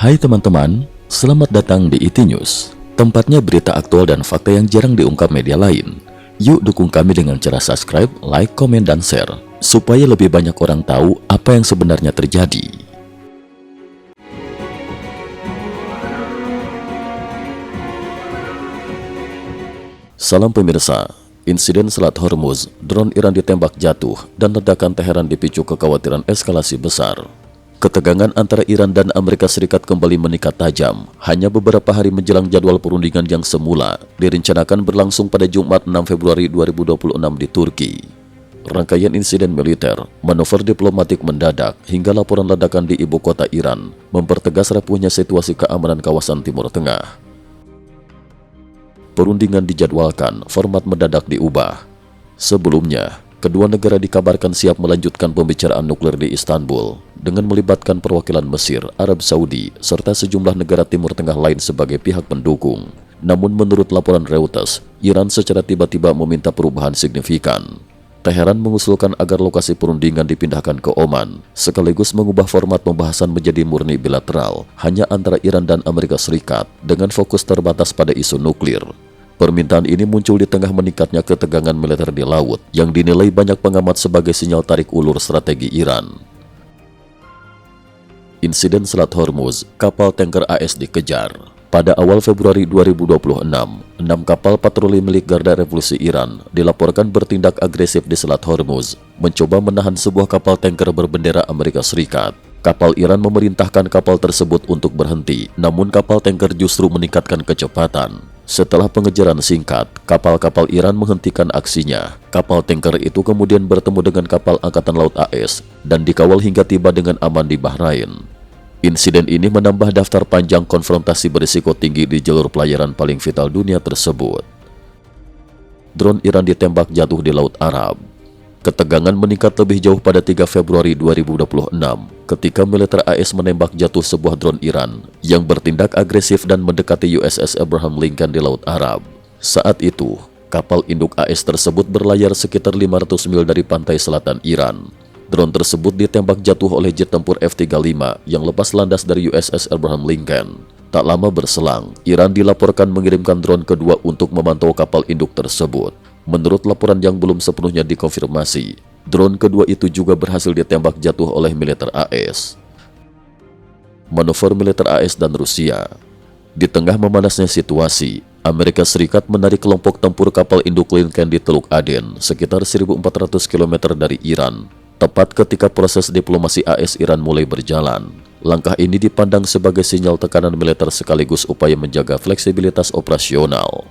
Hai teman-teman, selamat datang di IT News, tempatnya berita aktual dan fakta yang jarang diungkap media lain. Yuk dukung kami dengan cara subscribe, like, komen, dan share, supaya lebih banyak orang tahu apa yang sebenarnya terjadi. Salam pemirsa, insiden Selat Hormuz, drone Iran ditembak jatuh, dan ledakan Teheran dipicu kekhawatiran eskalasi besar. Ketegangan antara Iran dan Amerika Serikat kembali meningkat tajam hanya beberapa hari menjelang jadwal perundingan yang semula direncanakan berlangsung pada Jumat 6 Februari 2026 di Turki. Rangkaian insiden militer, manuver diplomatik mendadak, hingga laporan ledakan di ibu kota Iran mempertegas rapuhnya situasi keamanan kawasan Timur Tengah. Perundingan dijadwalkan, format mendadak diubah. Sebelumnya, kedua negara dikabarkan siap melanjutkan pembicaraan nuklir di Istanbul dengan melibatkan perwakilan Mesir, Arab Saudi, serta sejumlah negara Timur Tengah lain sebagai pihak pendukung. Namun menurut laporan Reuters, Iran secara tiba-tiba meminta perubahan signifikan. Teheran mengusulkan agar lokasi perundingan dipindahkan ke Oman, sekaligus mengubah format pembahasan menjadi murni bilateral, hanya antara Iran dan Amerika Serikat, dengan fokus terbatas pada isu nuklir. Permintaan ini muncul di tengah meningkatnya ketegangan militer di laut yang dinilai banyak pengamat sebagai sinyal tarik ulur strategi Iran. Insiden Selat Hormuz, kapal tanker AS dikejar. Pada awal Februari 2026, 6 kapal patroli milik Garda Revolusi Iran dilaporkan bertindak agresif di Selat Hormuz, mencoba menahan sebuah kapal tanker berbendera Amerika Serikat. Kapal Iran memerintahkan kapal tersebut untuk berhenti, namun kapal tanker justru meningkatkan kecepatan. Setelah pengejaran singkat, kapal-kapal Iran menghentikan aksinya. Kapal tanker itu kemudian bertemu dengan kapal Angkatan Laut AS dan dikawal hingga tiba dengan aman di Bahrain. Insiden ini menambah daftar panjang konfrontasi berisiko tinggi di jalur pelayaran paling vital dunia tersebut. Drone Iran ditembak jatuh di Laut Arab. Ketegangan meningkat lebih jauh pada 3 Februari 2026 ketika militer AS menembak jatuh sebuah drone Iran yang bertindak agresif dan mendekati USS Abraham Lincoln di Laut Arab. Saat itu, kapal induk AS tersebut berlayar sekitar 500 mil dari pantai selatan Iran. Drone tersebut ditembak jatuh oleh jet tempur F-35 yang lepas landas dari USS Abraham Lincoln. Tak lama berselang, Iran dilaporkan mengirimkan drone kedua untuk memantau kapal induk tersebut. Menurut laporan yang belum sepenuhnya dikonfirmasi, drone kedua itu juga berhasil ditembak jatuh oleh militer AS. Manuver militer AS dan Rusia. Di tengah memanasnya situasi, Amerika Serikat menarik kelompok tempur kapal induk Lincoln di Teluk Aden, sekitar 1.400 km dari Iran, tepat ketika proses diplomasi AS Iran mulai berjalan. Langkah ini dipandang sebagai sinyal tekanan militer sekaligus upaya menjaga fleksibilitas operasional.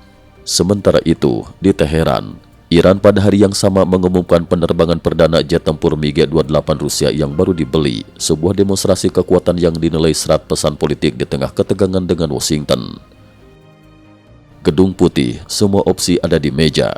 Sementara itu, di Teheran, Iran pada hari yang sama mengumumkan penerbangan perdana jet tempur MiG-28 Rusia yang baru dibeli, sebuah demonstrasi kekuatan yang dinilai serat pesan politik di tengah ketegangan dengan Washington. Gedung Putih, semua opsi ada di meja.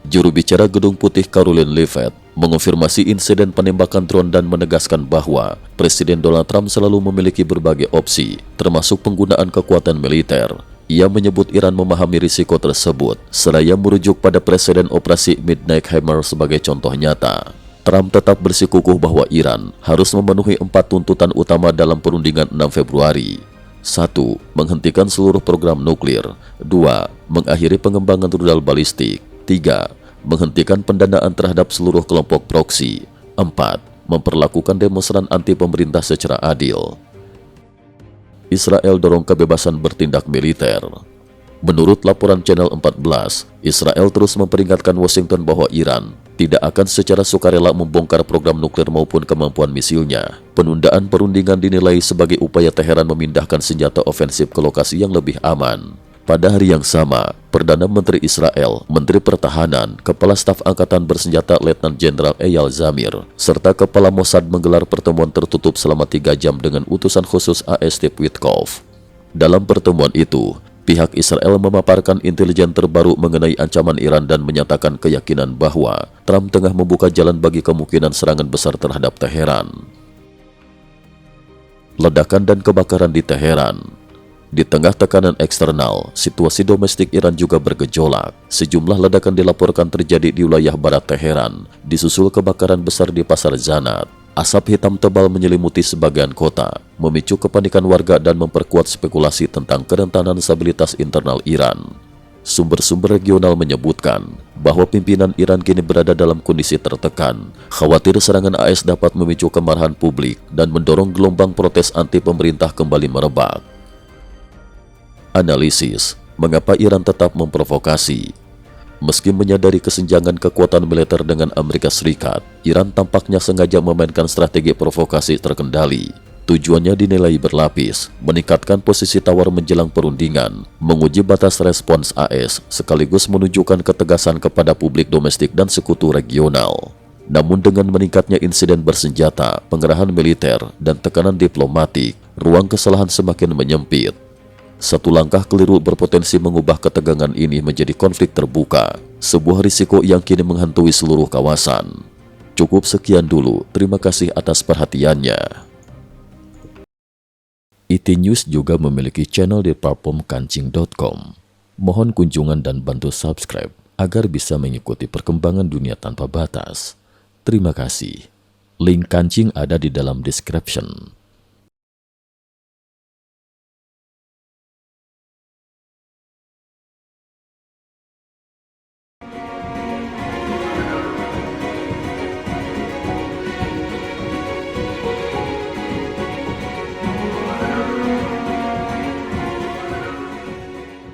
Juru bicara Gedung Putih Karoline Leavitt mengonfirmasi insiden penembakan drone dan menegaskan bahwa Presiden Donald Trump selalu memiliki berbagai opsi, termasuk penggunaan kekuatan militer. Ia menyebut Iran memahami risiko tersebut, seraya merujuk pada Presiden Operasi Midnight Hammer sebagai contoh nyata. Trump tetap bersikukuh bahwa Iran harus memenuhi 4 tuntutan utama dalam perundingan 6 Februari. 1. Menghentikan seluruh program nuklir. 2. Mengakhiri pengembangan rudal balistik. 3. Menghentikan pendanaan terhadap seluruh kelompok proksi. 4. Memperlakukan demonstran anti pemerintah secara adil. Israel dorong kebebasan bertindak militer. Menurut laporan Channel 14, Israel terus memperingatkan Washington bahwa Iran tidak akan secara sukarela membongkar program nuklir maupun kemampuan misilnya. Penundaan perundingan dinilai sebagai upaya Teheran memindahkan senjata ofensif ke lokasi yang lebih aman. Pada hari yang sama, Perdana Menteri Israel, Menteri Pertahanan, Kepala Staf Angkatan Bersenjata Letnan Jenderal Eyal Zamir, serta Kepala Mossad menggelar pertemuan tertutup selama 3 jam dengan utusan khusus AS Steve Witkoff. Dalam pertemuan itu, pihak Israel memaparkan intelijen terbaru mengenai ancaman Iran dan menyatakan keyakinan bahwa Trump tengah membuka jalan bagi kemungkinan serangan besar terhadap Teheran. Ledakan dan kebakaran di Teheran. Di tengah tekanan eksternal, situasi domestik Iran juga bergejolak. Sejumlah ledakan dilaporkan terjadi di wilayah barat Teheran, disusul kebakaran besar di Pasar Zanat. Asap hitam tebal menyelimuti sebagian kota, memicu kepanikan warga dan memperkuat spekulasi tentang kerentanan stabilitas internal Iran. Sumber-sumber regional menyebutkan bahwa pimpinan Iran kini berada dalam kondisi tertekan, khawatir serangan AS dapat memicu kemarahan publik dan mendorong gelombang protes anti pemerintah kembali merebak. Analisis, mengapa Iran tetap memprovokasi? Meski menyadari kesenjangan kekuatan militer dengan Amerika Serikat, Iran tampaknya sengaja memainkan strategi provokasi terkendali. Tujuannya dinilai berlapis, meningkatkan posisi tawar menjelang perundingan, menguji batas respons AS, sekaligus menunjukkan ketegasan kepada publik domestik dan sekutu regional. Namun dengan meningkatnya insiden bersenjata, pengerahan militer, dan tekanan diplomatik, ruang kesalahan semakin menyempit. Satu langkah keliru berpotensi mengubah ketegangan ini menjadi konflik terbuka, sebuah risiko yang kini menghantui seluruh kawasan. Cukup sekian dulu, terima kasih atas perhatiannya. IT News juga memiliki channel di platform kancing.com. Mohon kunjungan dan bantu subscribe agar bisa mengikuti perkembangan dunia tanpa batas. Terima kasih. Link kancing ada di dalam description.